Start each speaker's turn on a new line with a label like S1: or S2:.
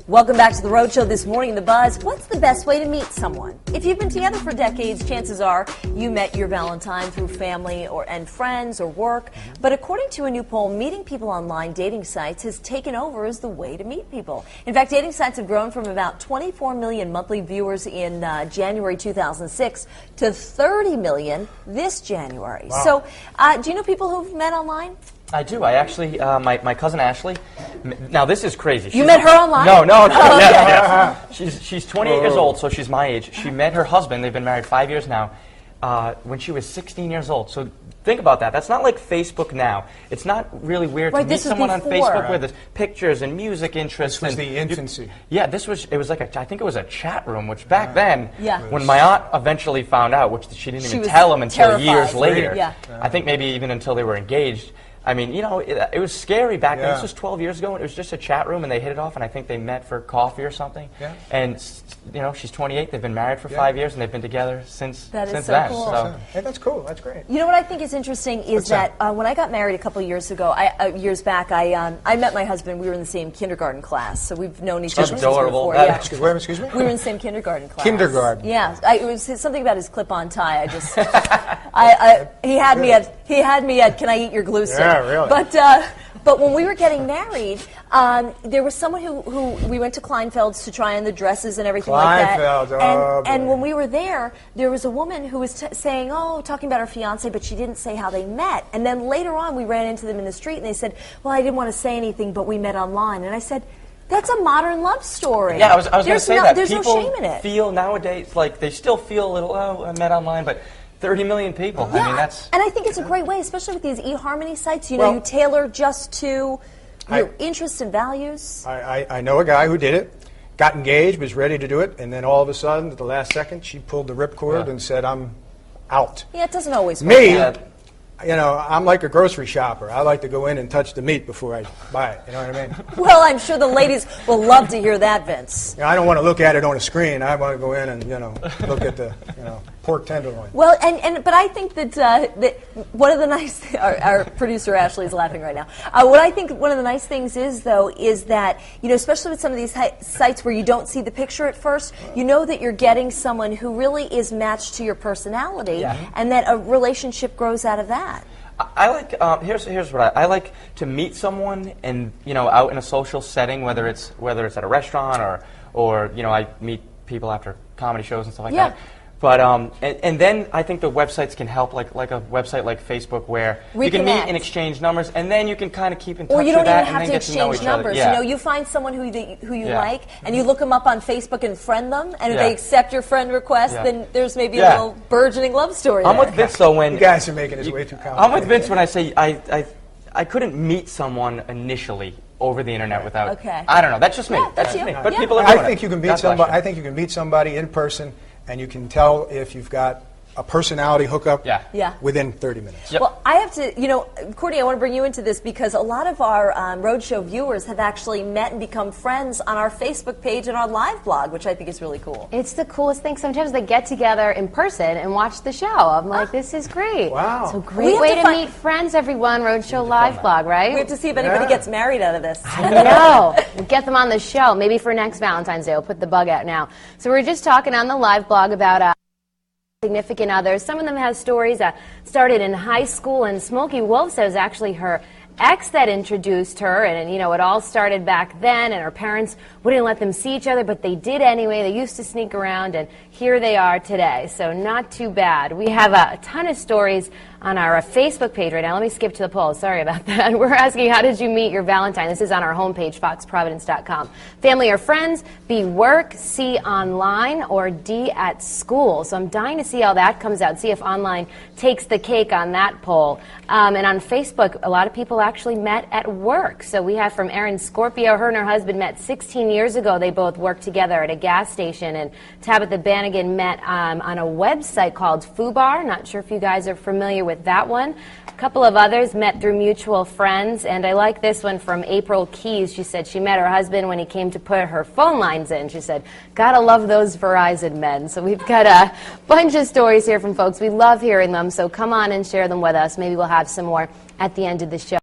S1: Welcome back to the Road Show this morning. The Buzz, what's the best way to meet someone? If you've been together for decades, chances are you met your Valentine through family and friends or work. But according to a new poll, meeting people online dating sites has taken over as the way to meet people. In fact, dating sites have grown from about 24 million monthly viewers in January 2006 to 30 million this January.
S2: Wow.
S1: So do you know people who've met online?
S3: I do. I actually, my cousin Ashley. Now this is crazy.
S1: You met her online?
S3: No.
S1: Oh, okay.
S3: Yeah. She's 28 years old, so she's my age. She met her husband. They've been married 5 years now. When she was 16 years old. So think about that. That's not like Facebook now. It's not really weird to meet someone on Facebook with pictures and music interests.
S2: This was the infancy.
S3: It was like I think it was a chat room, which back then,
S1: Yeah.
S3: when my aunt eventually found out, which she didn't even tell him until
S1: terrified.
S3: years later.
S1: Yeah.
S3: I think maybe even until they were engaged. I mean, you know, it was scary back then. This was 12 years ago, and it was just a chat room, and they hit it off, and I think they met for coffee or something.
S2: Yeah.
S3: And, you know, she's 28. They've been married for 5 years, and they've been together since
S1: That is
S3: since
S1: so
S3: then.
S1: cool.
S3: So.
S2: Hey, that's cool. That's great.
S1: You know what I think is interesting is that when I got married a couple of years ago, years back, I met my husband. We were in the same kindergarten class, so we've known each other since
S3: adorable.
S1: before.
S3: That-
S1: Yeah.
S2: Excuse me?
S1: We were in the same kindergarten class.
S2: Kindergarten.
S1: Yeah, it was something about his clip-on tie. I just, he had me at, can I eat your glue stick?
S2: Yeah, really.
S1: But when we were getting married, there was someone who we went to Kleinfeld's to try on the dresses and everything like that.
S2: Kleinfeld's,
S1: And when we were there was a woman who was saying, talking about her fiance, but she didn't say how they met. And then later on, we ran into them in the street, and they said, well, I didn't want to say anything, but we met online. And I said, that's a modern love story.
S3: Yeah, I was going to say that.
S1: There's
S3: People
S1: no shame in it.
S3: feel nowadays, like, they still feel a little, I met online, but 30 million people.
S1: Yeah,
S3: I mean, that's...
S1: And I think it's a great way, especially with these eHarmony sites. You know, you tailor just to your interests and values.
S2: I know a guy who did it, got engaged, was ready to do it, and then all of a sudden, at the last second, she pulled the ripcord and said, I'm out.
S1: Yeah, it doesn't always work
S2: Me,
S1: out.
S2: you know, I'm like a grocery shopper. I like to go in and touch the meat before I buy it. You know what I mean?
S1: Well, I'm sure the ladies will love to hear that, Vince.
S2: You know, I don't want to look at it on a screen. I want to go in and, you know, look at the, pork tenderloin.
S1: Well, but I think that one of the nice our producer Ashley is laughing right now. What I think one of the nice things is that especially with some of these sites where you don't see the picture at first, you know that you're getting someone who really is matched to your personality, and that a relationship grows out of that.
S3: I like here's what I like to meet someone and out in a social setting, whether it's at a restaurant or I meet people after comedy shows and stuff like that. But and then I think the websites can help, like a website like Facebook, where you can meet and exchange numbers, and then you can kind of keep in touch
S1: Or you don't
S3: with that
S1: even
S3: and
S1: have
S3: then
S1: to
S3: get to know
S1: exchange
S3: each other.
S1: numbers.
S3: Yeah.
S1: You find someone who you like, and you look them up on Facebook and friend them, and if
S3: Yeah.
S1: they accept your friend request, then there's maybe a
S3: Yeah.
S1: little burgeoning love story.
S3: I'm
S1: there.
S3: with Vince though when
S2: You guys are making this way too complicated.
S3: I'm with Vince when I say I couldn't meet someone initially over the internet without.
S1: Okay.
S3: I don't know. That's just me.
S1: Yeah,
S3: that's
S1: that's
S3: just me.
S1: you.
S3: But
S1: Yeah.
S3: people are doing
S2: I think you can meet somebody. I think you can meet somebody in person, and you can tell if you've got a personality hookup within 30 minutes.
S3: Yep.
S1: Well, I have to, Courtney, I want to bring you into this because a lot of our Roadshow viewers have actually met and become friends on our Facebook page and our live blog, which I think is really cool.
S4: It's the coolest thing. Sometimes they get together in person and watch the show. I'm like, this is great.
S2: Wow.
S4: So great way to meet friends, everyone. Roadshow live blog, right?
S1: We have to see if anybody gets married out of this.
S4: I know. We'll get them on the show. Maybe for next Valentine's Day. We'll put the bug out now. So we're just talking on the live blog about significant others. Some of them have stories that started in high school, and Smokey Wolf says actually her ex that introduced her, and it all started back then, and her parents wouldn't let them see each other, but they did anyway. They used to sneak around, and here they are today. So not too bad. We have a ton of stories on our Facebook page right now. Let me skip to the poll. Sorry about that. We're asking, how did you meet your Valentine? This is on our homepage, foxprovidence.com. Family or friends, B, work, C, online, or D, at school. So I'm dying to see how that comes out, see if online takes the cake on that poll. And on Facebook, a lot of people actually met at work. So we have from Erin Scorpio, her and her husband met 16 years ago. They both worked together at a gas station. And Tabitha Bannigan met on a website called FooBar. Not sure if you guys are familiar with that one. A couple of others met through mutual friends, and I like this one from April Keys. She said she met her husband when he came to put her phone lines in. She said, gotta love those Verizon men. So we've got a bunch of stories here from folks. We love hearing them, so come on and share them with us. Maybe we'll have some more at the end of the show.